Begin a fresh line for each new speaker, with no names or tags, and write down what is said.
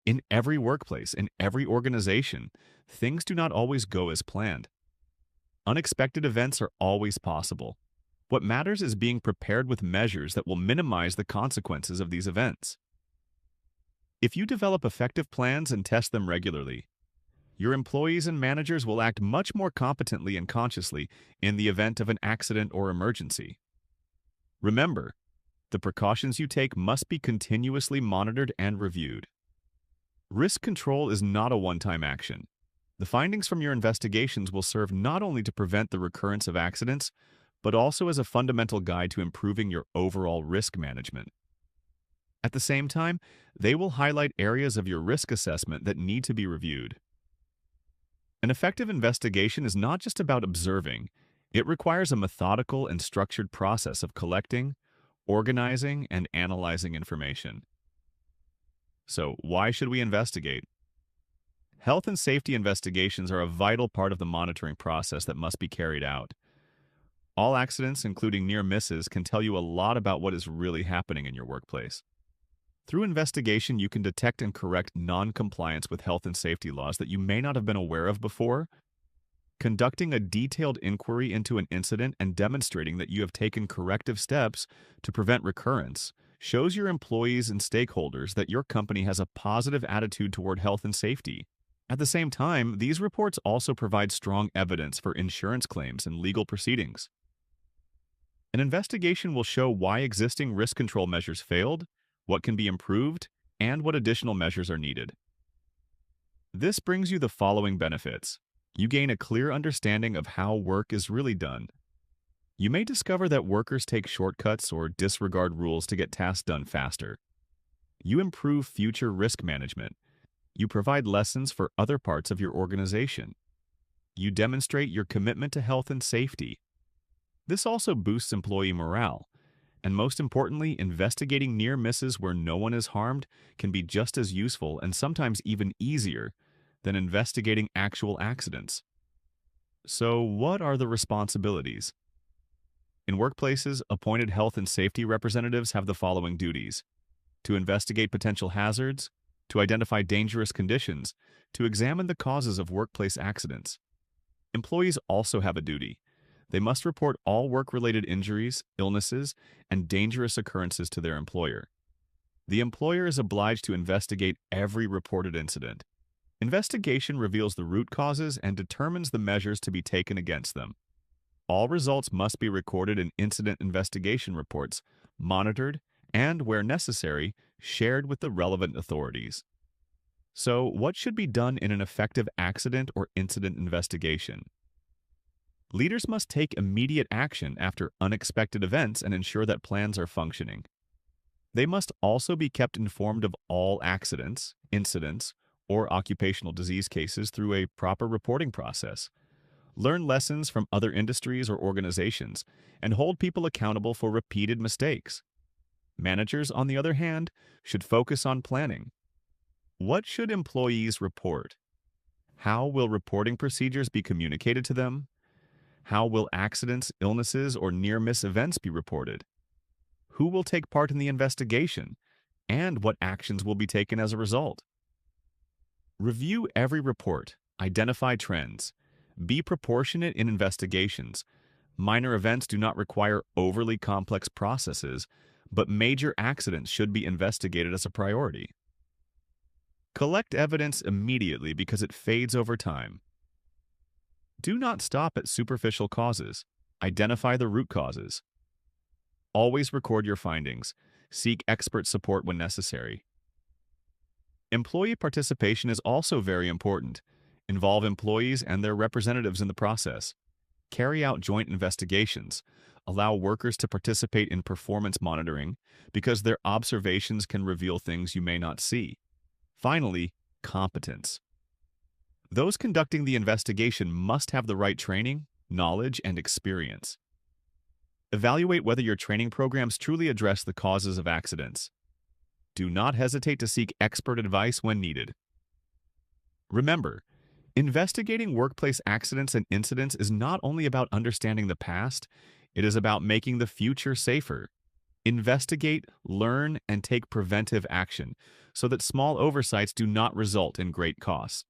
In every workplace, in every organization, things do not always go as planned. Unexpected events are always possible. What matters is being prepared with measures that will minimize the consequences of these events. If you develop effective plans and test them regularly, your employees and managers will act much more competently and consciously in the event of an accident or emergency. Remember, the precautions you take must be continuously monitored and reviewed. Risk control is not a one-time action. The findings from your investigations will serve not only to prevent the recurrence of accidents, but also as a fundamental guide to improving your overall risk management. At the same time, they will highlight areas of your risk assessment that need to be reviewed. An effective investigation is not just about observing, it requires a methodical and structured process of collecting, organizing, and analyzing information. So, why should we investigate? Health and safety investigations are a vital part of the monitoring process that must be carried out. All accidents, including near misses, can tell you a lot about what is really happening in your workplace. Through investigation, you can detect and correct non-compliance with health and safety laws that you may not have been aware of before. Conducting a detailed inquiry into an incident and demonstrating that you have taken corrective steps to prevent recurrence shows your employees and stakeholders that your company has a positive attitude toward health and safety. At the same time, these reports also provide strong evidence for insurance claims and legal proceedings. An investigation will show why existing risk control measures failed, what can be improved, and what additional measures are needed. This brings you the following benefits. You gain a clear understanding of how work is really done. You may discover that workers take shortcuts or disregard rules to get tasks done faster. You improve future risk management. You provide lessons for other parts of your organization. You demonstrate your commitment to health and safety. This also boosts employee morale. And most importantly, investigating near misses where no one is harmed can be just as useful and sometimes even easier than investigating actual accidents. So, what are the responsibilities? In workplaces, appointed health and safety representatives have the following duties: to investigate potential hazards, to identify dangerous conditions, to examine the causes of workplace accidents. Employees also have a duty. They must report all work-related injuries, illnesses, and dangerous occurrences to their employer. The employer is obliged to investigate every reported incident. Investigation reveals the root causes and determines the measures to be taken against them. All results must be recorded in incident investigation reports, monitored, and, where necessary, shared with the relevant authorities. So, what should be done in an effective accident or incident investigation? Leaders must take immediate action after unexpected events and ensure that plans are functioning. They must also be kept informed of all accidents, incidents, or occupational disease cases through a proper reporting process. Learn lessons from other industries or organizations, and hold people accountable for repeated mistakes. Managers, on the other hand, should focus on planning. What should employees report? How will reporting procedures be communicated to them? How will accidents, illnesses, or near-miss events be reported? Who will take part in the investigation? And what actions will be taken as a result? Review every report, identify trends, be proportionate in investigations. Minor events do not require overly complex processes, but major accidents should be investigated as a priority. Collect evidence immediately because it fades over time. Do not stop at superficial causes. Identify the root causes. Always record your findings. Seek expert support when necessary. Employee participation is also very important. Involve employees and their representatives in the process. Carry out joint investigations. Allow workers to participate in performance monitoring because their observations can reveal things you may not see. Finally, competence. Those conducting the investigation must have the right training, knowledge, and experience. Evaluate whether your training programs truly address the causes of accidents. Do not hesitate to seek expert advice when needed. Remember, investigating workplace accidents and incidents is not only about understanding the past, it is about making the future safer. Investigate, learn, and take preventive action so that small oversights do not result in great costs.